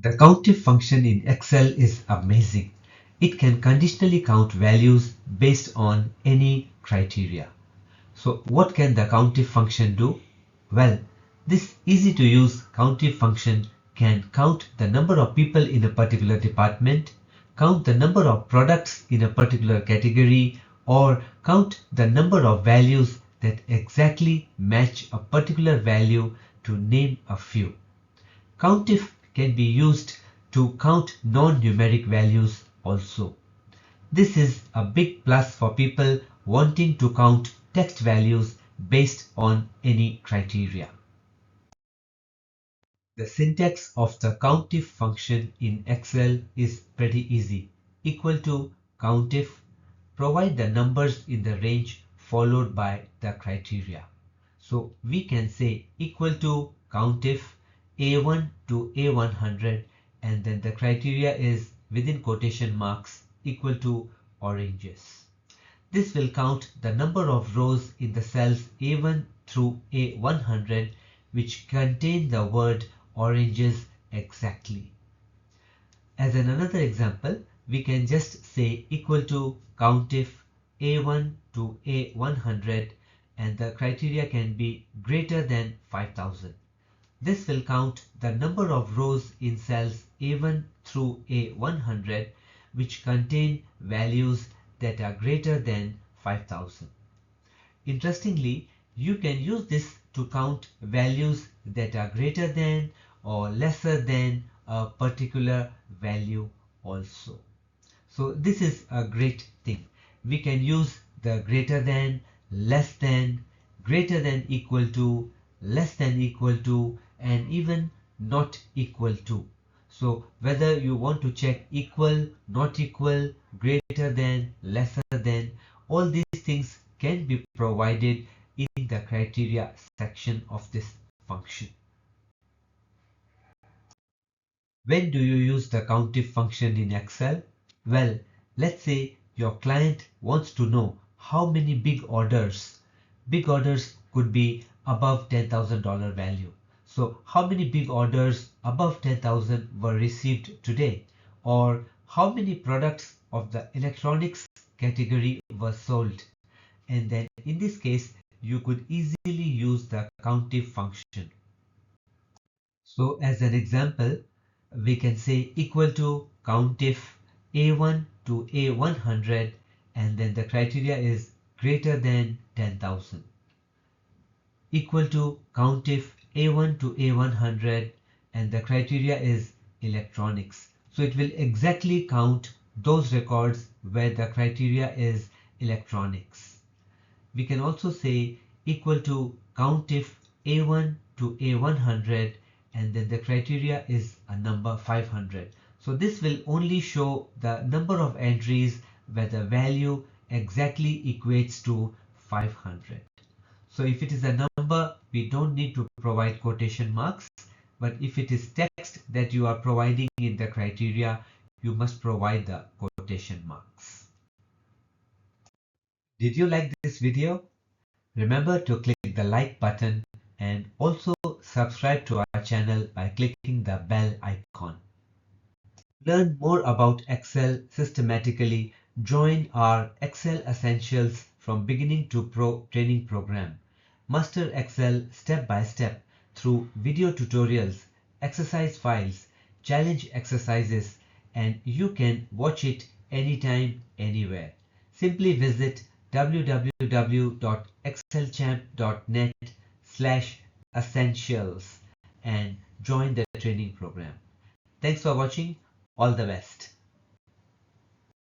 The COUNTIF function in Excel is amazing. It can conditionally count values based on any criteria. So what can the COUNTIF function do? Well, this easy to use COUNTIF function can count the number of people in a particular department, count the number of products in a particular category, or count the number of values that exactly match a particular value, to name a few. COUNTIF can be used to count non-numeric values also. This is a big plus for people wanting to count text values based on any criteria. The syntax of the COUNTIF function in Excel is pretty easy. Equal to COUNTIF, provide the numbers in the range followed by the criteria. So we can say equal to COUNTIF A1 to A100, and then the criteria is within quotation marks equal to oranges. This will count the number of rows in the cells A1 through A100 which contain the word oranges exactly. As another example, we can just say equal to COUNTIF A1 to A100, and the criteria can be greater than 5000. This will count the number of rows in cells A1 through A100 which contain values that are greater than 5000. Interestingly, you can use this to count values that are greater than or lesser than a particular value also. So this is a great thing. We can use the greater than, less than, greater than equal to, less than equal to, and even not equal to. So whether you want to check equal, not equal, greater than, lesser than, all these things can be provided in the criteria section of this function. When do you use the COUNTIF function in Excel? Well, let's say your client wants to know how many big orders. Big orders could be above $10,000 value. So how many big orders above 10,000 were received today? Or how many products of the electronics category were sold? And then in this case, you could easily use the COUNTIF function. So as an example, we can say equal to COUNTIF A1 to A100, and then the criteria is greater than 10,000. Equal to COUNTIF A1 to A100, and the criteria is electronics. So it will exactly count those records where the criteria is electronics. We can also say equal to COUNTIF A1 to A100, and then the criteria is a number 500. So this will only show the number of entries where the value exactly equates to 500. So if it is a number, we don't need to provide quotation marks, but if it is text that you are providing in the criteria, you must provide the quotation marks. Did you like this video? Remember to click the like button and also subscribe to our channel by clicking the bell icon. Learn more about Excel systematically. Join our Excel Essentials from Beginning to Pro training program. Master Excel step by step through video tutorials, exercise files, challenge exercises, and you can watch it anytime, anywhere. Simply visit www.excelchamp.net/essentials and join the training program. Thanks for watching. All the best.